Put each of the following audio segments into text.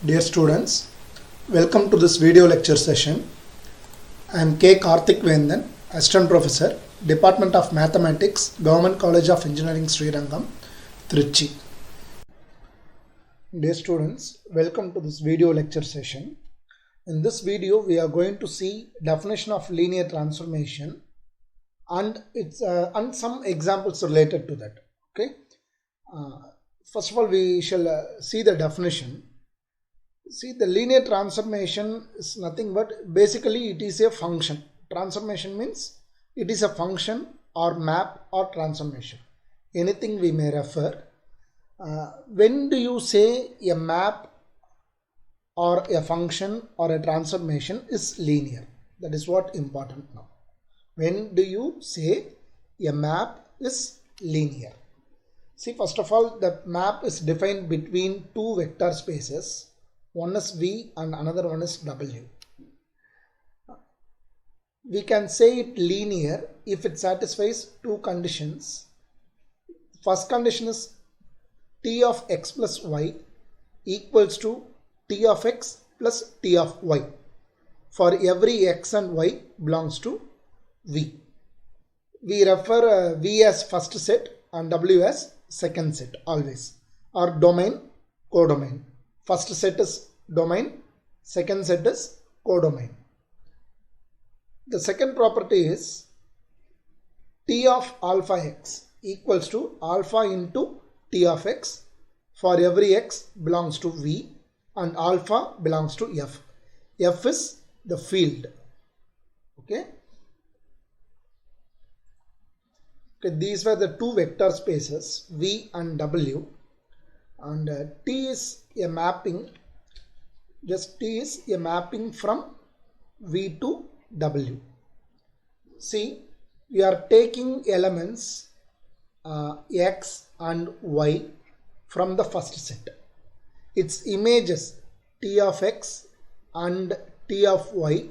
Dear students, welcome to this video lecture session. I am K. Karthik Vendan, Assistant Professor, Department of Mathematics, Government College of Engineering, Srirangam, Trichy. Dear students, welcome to this video lecture session. In this video, we are going to see definition of linear transformation and some examples related to that. Okay. First of all, we shall see the definition. See, the linear transformation is nothing but basically it is a function. Transformation means it is a function or map or transformation. Anything we may refer. When do you say a map or a function or a transformation is linear? That is what important now. When do you say a map is linear? See, first of all, the map is defined between two vector spaces. One is V and another one is W. We can say it linear if it satisfies two conditions. First condition is T of x plus y equals to T of x plus T of y for every x and y belongs to V. We refer V as first set and W as second set always, or domain, codomain. First set is domain, second set is codomain. The second property is T of alpha x equals to alpha into T of x for every x belongs to V and alpha belongs to F. F is the field. Okay. These were the two vector spaces V and W, and T is a mapping. Just T is a mapping from V to W. See, we are taking elements X and Y from the first set. Its images T of X and T of Y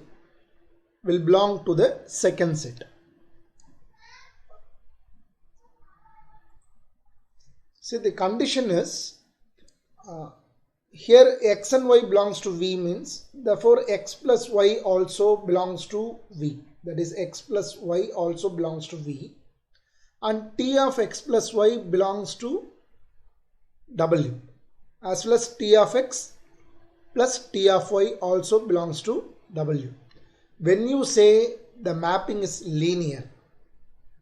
will belong to the second set. See, the condition is here x and y belongs to V means therefore x plus y also belongs to V. That is x plus y also belongs to V, and T of x plus y belongs to W, as well as T of x plus T of y also belongs to W. When you say the mapping is linear,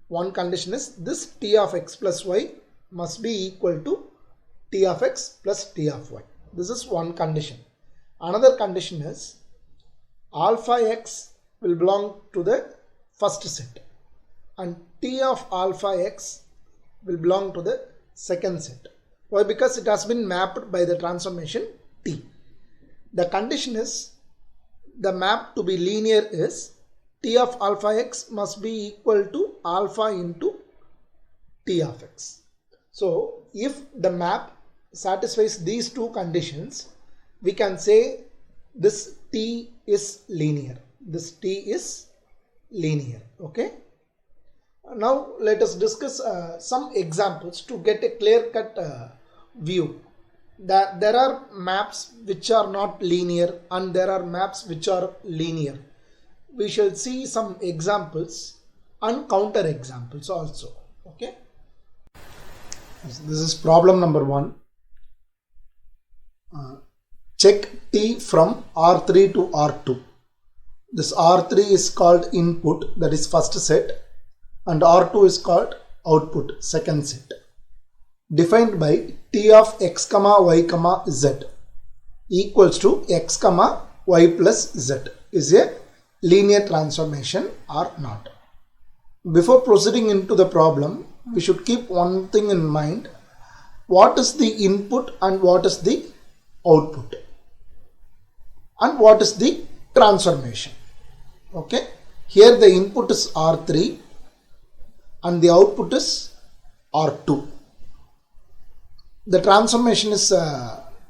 one condition is this T of x plus y must be equal to T of x plus T of y. This is one condition. Another condition is alpha x will belong to the first set and T of alpha x will belong to the second set. Why? Because it has been mapped by the transformation T. The condition is the map to be linear is T of alpha x must be equal to alpha into T of x. So, if the map satisfies these two conditions, we can say this T is linear. This T is linear. Okay. Now, let us discuss some examples to get a clear-cut view. There are maps which are not linear and there are maps which are linear. We shall see some examples and counter examples also. Okay. This is problem number 1. Check T from R3 to R2. This R3 is called input, that is first set, and R2 is called output, second set. Defined by T of x comma y comma z equals to x comma y plus z is a linear transformation or not. Before proceeding into the problem, we should keep one thing in mind. What is the input and what is the output? And what is the transformation? Okay. Here the input is R3 and the output is R2. The transformation is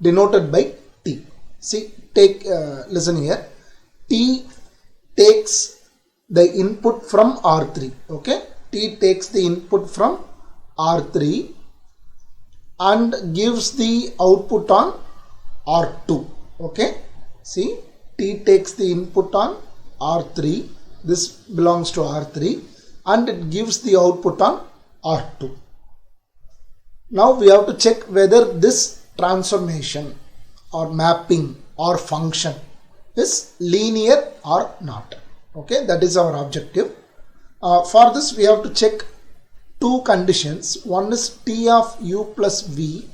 denoted by T. See, listen here. T takes the input from R3. Okay. T takes the input from R3 and gives the output on R2. Okay, see, T takes the input on R3, this belongs to R3, and it gives the output on R2. Now we have to check whether this transformation or mapping or function is linear or not. Okay, that is our objective. For this we have to check two conditions. One is T of u plus v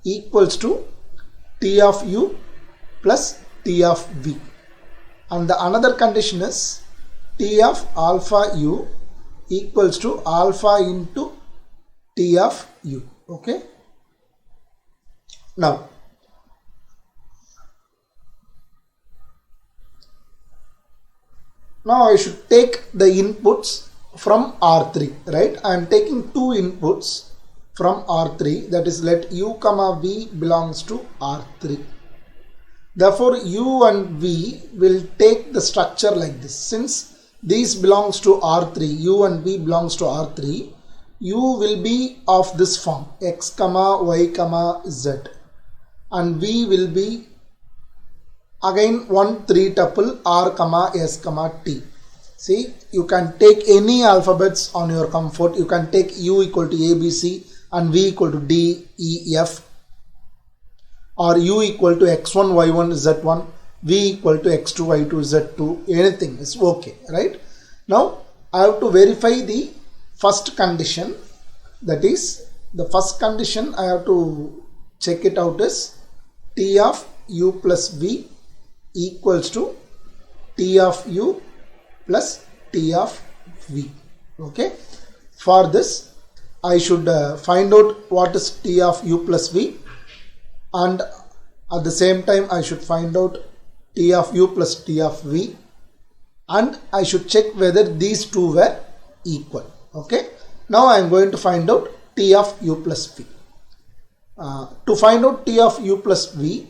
equals to T of u plus T of v, and the another condition is T of alpha u equals to alpha into T of u. Okay, now I should take the inputs from R3, right? I am taking two inputs from R3, that is, let u comma v belongs to R3. Therefore u and v will take the structure like this. Since these belongs to R3, u and v belongs to R3, u will be of this form, x comma y comma z, and v will be again one 3 tuple r comma s comma t. See, you can take any alphabets on your comfort. You can take u equal to abc and v equal to d e f, or u equal to x1 y1 z1, v equal to x2 y2 z2, anything is okay, right? Now I have to verify the first condition, that is, the first condition I have to check it out is T of u plus v equals to T of u plus T of v. Okay, for this I should find out what is T of u plus v, and at the same time I should find out T of u plus T of v, and I should check whether these two were equal. Okay, now I am going to find out T of u plus v. To find out T of u plus v,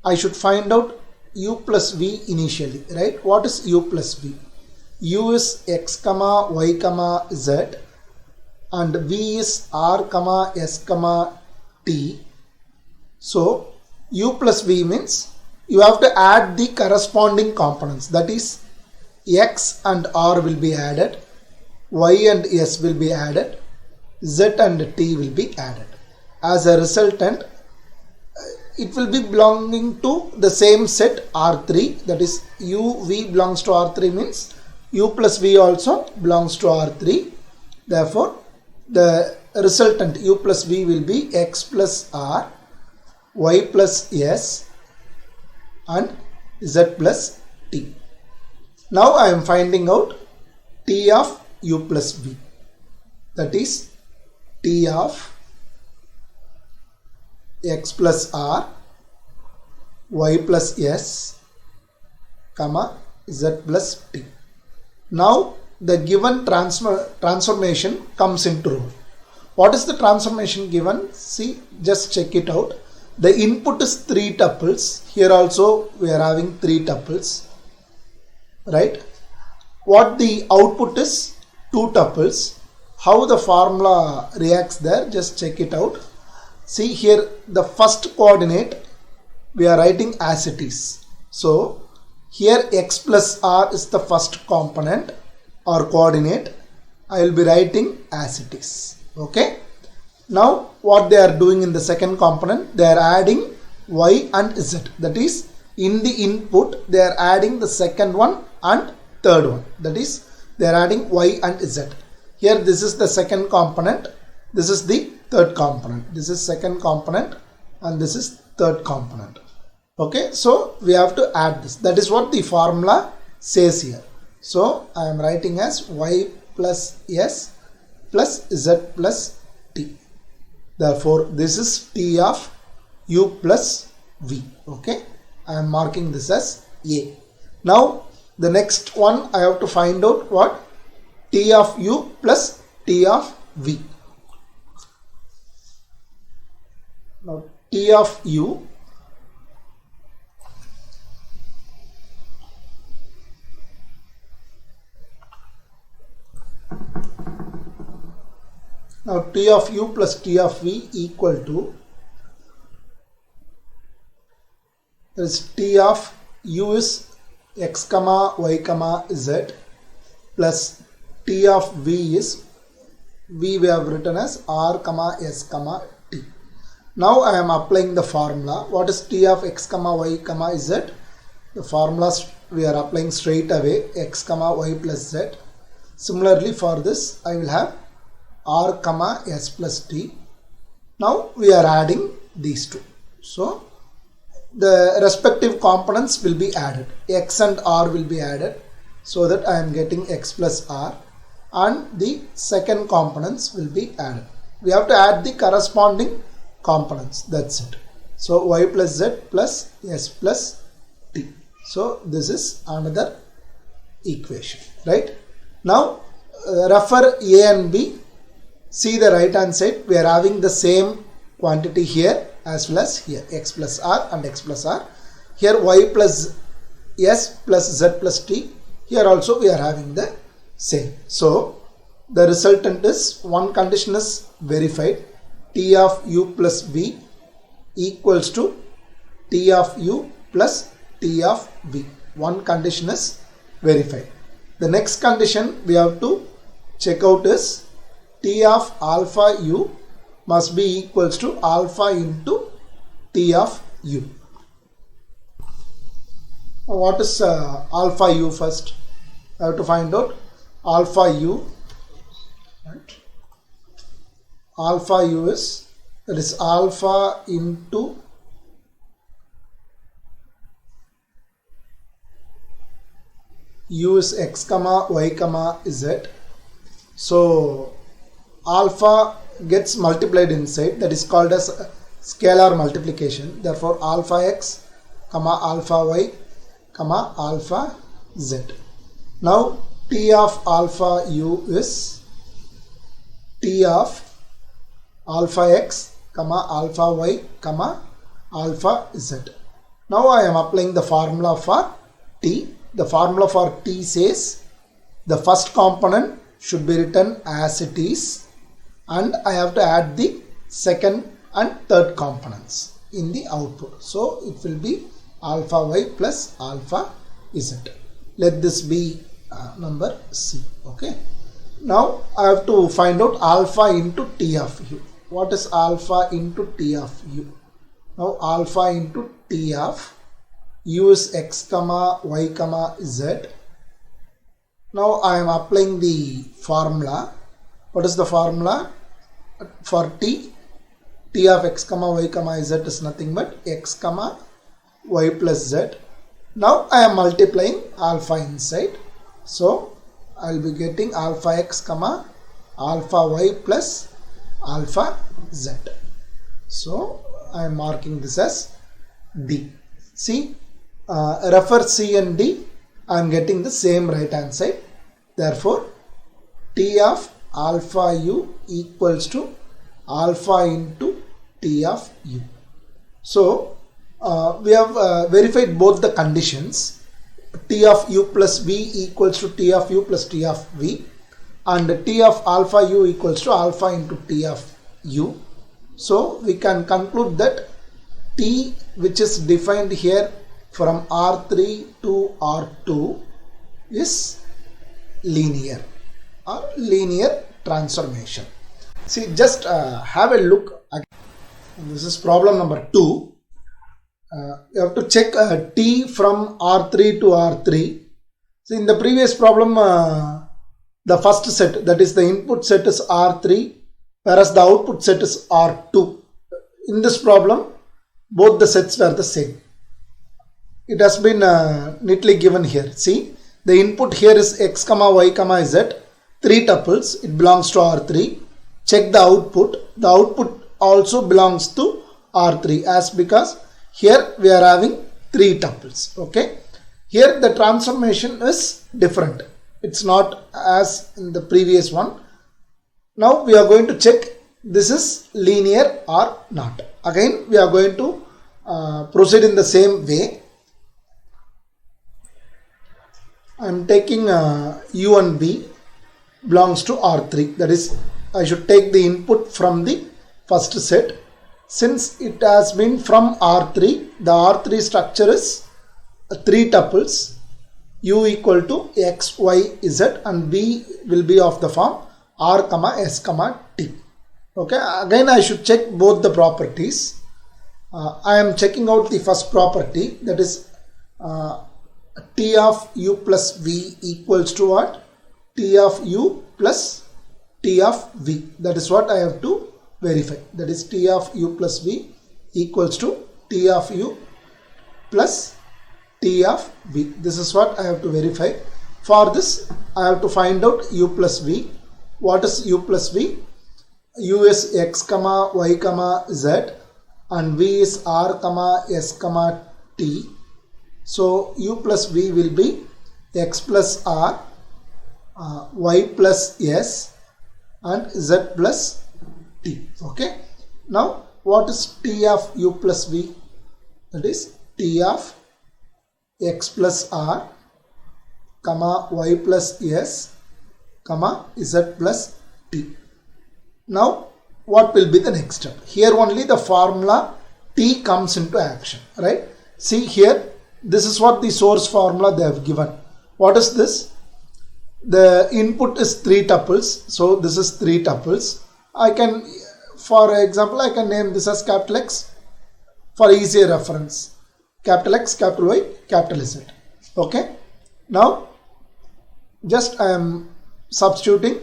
I should find out u plus v initially, right? What is u plus v? U is x comma y comma z, and v is r comma s comma t. So u plus v means you have to add the corresponding components, that is, x and r will be added, y and s will be added, z and t will be added. As a resultant, it will be belonging to the same set R3, that is, u v belongs to R3 means u plus v also belongs to R3. Therefore the resultant u plus v will be x plus r, y plus s, and z plus t. Now I am finding out T of u plus v, that is T of x plus r, y plus s, comma z plus t. Now the given transformation comes into role. What is the transformation given? See, just check it out. The input is 3 tuples. Here also we are having 3 tuples, right? What the output is 2 tuples. How the formula reacts there, just check it out. See, here the first coordinate we are writing as it is. So here x plus r is the first component or coordinate. I will be writing as it is. Okay. Now what they are doing in the second component, they are adding y and z. That is, in the input they are adding the second one and third one. That is, they are adding y and z. Here this is the second component, this is the third component, this is second component, and this is third component. Okay, so we have to add this. That is what the formula says here. So I am writing as y plus s plus z plus t. Therefore this is T of u plus v. Okay, I am marking this as A. Now the next one I have to find out what? T of u plus T of v. Now T of u now T of u plus T of v equal to That is T of u is x comma y comma z plus T of v is v we have written as r comma s comma t. Now I am applying the formula. What is T of x comma y comma z? The formulas we are applying straight away, x comma y plus z. Similarly for this I will have r comma s plus t. Now we are adding these two. So the respective components will be added. X and r will be added so that I am getting x plus r, and the second components will be added. We have to add the corresponding components. That's it. So y plus z plus s plus t. So this is another equation, right? Now refer A and B. See the right hand side. We are having the same quantity here as well as here, x plus r and x plus r. Here y plus s plus z plus t. Here also we are having the same. So the resultant is, one condition is verified. T of u plus v equals to T of u plus T of v. One condition is verified. The next condition we have to check out is T of alpha u must be equals to alpha into T of u. Now what is alpha u first? I have to find out alpha u. Right. Alpha u is, that is alpha into u is x comma y comma z. So alpha gets multiplied inside, that is called as scalar multiplication. Therefore alpha x comma alpha y comma alpha z. Now T of alpha u is T of alpha x comma alpha y comma alpha z. Now I am applying the formula for T. The formula for T says the first component should be written as it is, and I have to add the second and third components in the output. So it will be alpha y plus alpha z. Let this be number C. Okay. Now I have to find out alpha into T of u. What is alpha into T of u? Now alpha into T of u is x comma y comma z. Now I am applying the formula. What is the formula for T? T of x comma y comma z is nothing but x comma y plus z. Now I am multiplying alpha inside. So I will be getting alpha x comma alpha y plus alpha z. So I am marking this as D. See, refer C and D. I am getting the same right hand side. Therefore T of alpha u equals to alpha into T of u. So we have verified both the conditions. T of u plus v equals to T of u plus T of v, and T of alpha u equals to alpha into T of u. So we can conclude that T, which is defined here from R3 to R2, is linear or linear transformation. See, just have a look again. This is problem number 2. You have to check T from R3 to R3. So in the previous problem, the first set, that is the input set, is R3, whereas the output set is R2. In this problem, both the sets were the same. It has been neatly given here. See, the input here is x comma y comma z, 3 tuples. It belongs to R3. Check the output. The output also belongs to R3, as because here we are having 3 tuples. Okay. Here the transformation is different. It's not as in the previous one. Now we are going to check this is linear or not. Again we are going to proceed in the same way. I am taking u and v belongs to R3. That is, I should take the input from the first set. since it has been from R3, the R3 structure is 3 tuples, u equal to x, y, z, and v will be of the form r, s, t. Okay, again I should check both the properties. I am checking out the first property, that is t of u plus v equals to what? T of u plus t of v. That is what I have to verify. That is t of u plus v equals to t of u plus t of v. This is what I have to verify. For this I have to find out u plus v. What is u plus v? U is x, y, z, and v is r, s, t. So u plus v will be x plus r, y plus s, and z plus t. Okay. Now what is t of u plus v? That is t of x plus r, y plus s, z plus t. Now what will be the next step? Here only the formula t comes into action, right? See here, this is what the source formula they have given. What is this? The input is 3 tuples, so this is 3 tuples. I can, for example, I can name this as capital X for easier reference. Capital X, capital Y, capital Z. Okay. Now just I am substituting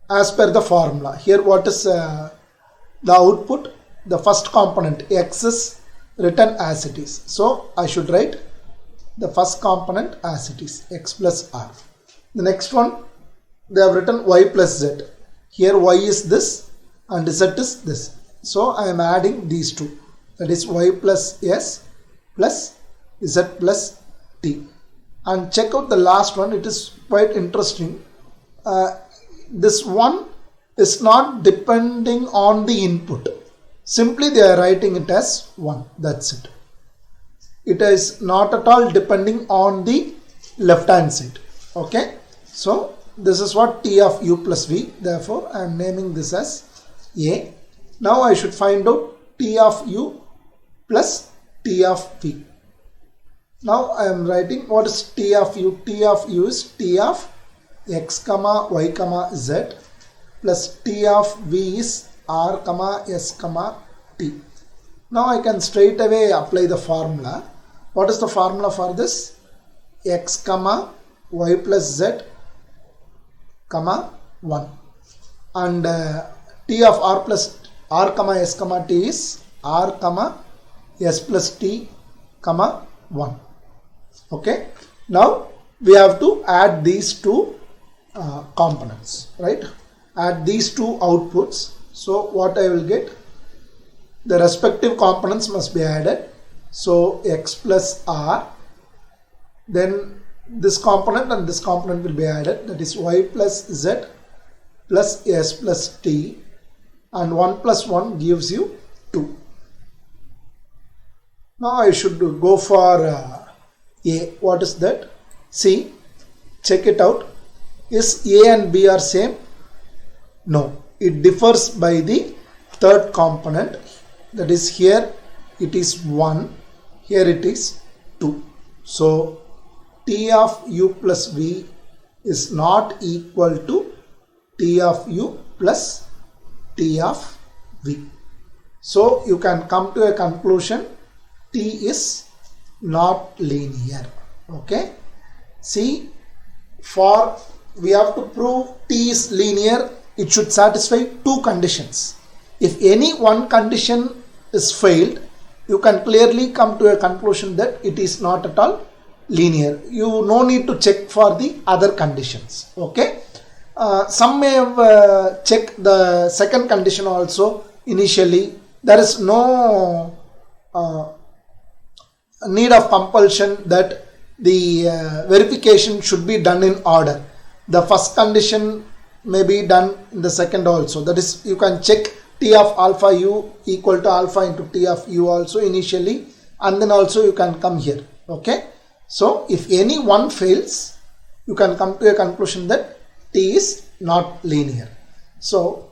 as per the formula. Here what is the output? The first component x is written as it is. So I should write the first component as it is, x plus r. The next one, they have written y plus z. Here y is this and z is this. So I am adding these two. That is y plus s plus z plus t. And check out the last one. It is quite interesting. This one is not depending on the input. Simply they are writing it as 1. That's it. It is not at all depending on the left hand side. Okay. So this is what t of u plus v. Therefore I am naming this as a. Now I should find out t of u plus t of v. Now I am writing what is t of u. T of u is t of x, y, z plus t of v is r, s, t. Now I can straight away apply the formula. What is the formula for this? X, y plus z, 1. And t of r plus r, s, t is r, s plus t, 1. Okay. Now we have to add these two components, right? Add these two outputs. So what I will get? The respective components must be added. So x plus r, then this component and this component will be added. That is y plus z plus s plus t, and 1 plus 1 gives you 2. Now I should go for a. What is that? See, check it out. Is a and b are same? No, it differs by the third component. That is, here it is 1, here it is 2. So t of u plus v is not equal to t of u plus t of v. So you can come to a conclusion, t is not linear. Okay. See, for we have to prove t is linear, it should satisfy two conditions. If any one condition is failed, you can clearly come to a conclusion that it is not at all linear. You no need to check for the other conditions. Okay. Some may have checked the second condition also initially. There is no need of compulsion that the verification should be done in order. The first condition may be done in the second also. That is, you can check t of alpha u equal to alpha into t of u also initially, and then also you can come here. Okay. So if any one fails, you can come to a conclusion that t is not linear. So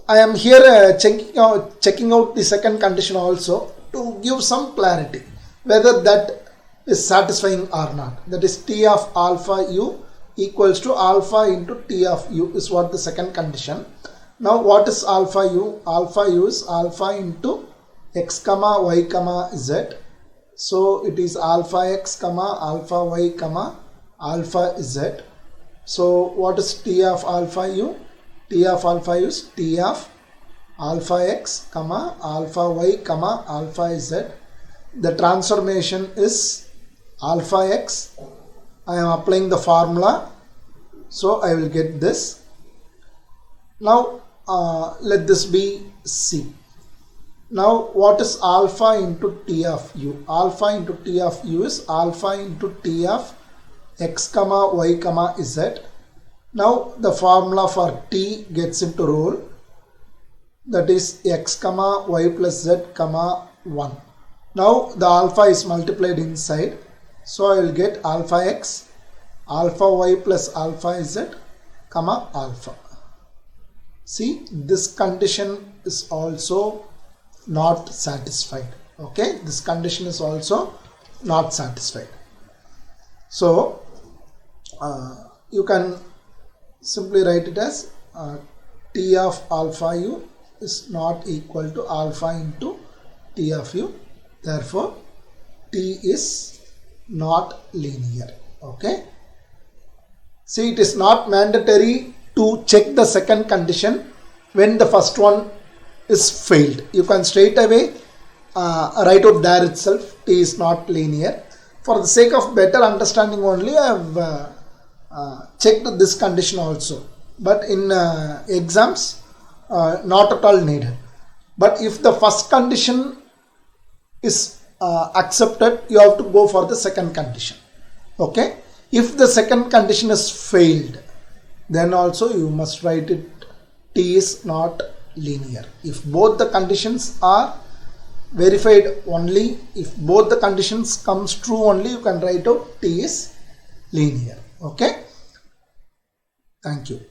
I am here checking out the second condition also to give some clarity whether that is satisfying or not. That is T of alpha u equals to alpha into T of u is what the second condition. Now what is alpha u? Alpha u is alpha into x comma y comma z. So it is alpha x comma alpha y comma alpha z. So what is T of alpha u? T of alpha u is T of alpha x comma alpha y comma alpha z. The transformation is alpha x. I am applying the formula, so I will get this. Now let this be C. Now what is alpha into T of u? Alpha into T of u is alpha into T of x comma y comma z. Now the formula for T gets into role, that is x comma y plus z comma 1. Now the alpha is multiplied inside, so I will get alpha x, alpha y plus alpha z comma alpha. See, this condition is also not satisfied. Okay, this condition is also not satisfied. So you can simply write it as T of alpha u is not equal to alpha into T of u. Therefore, T is not linear. Okay. See, it is not mandatory to check the second condition when the first one is failed. You can straight away write out there itself T is not linear. For the sake of better understanding only, I have checked this condition also. But in exams, not at all needed. But if the first condition is accepted, you have to go for the second condition. Okay. If the second condition is failed, then also you must write it T is not linear. If both the conditions are verified only, if both the conditions comes true only, you can write out T is linear. Okay. Thank you.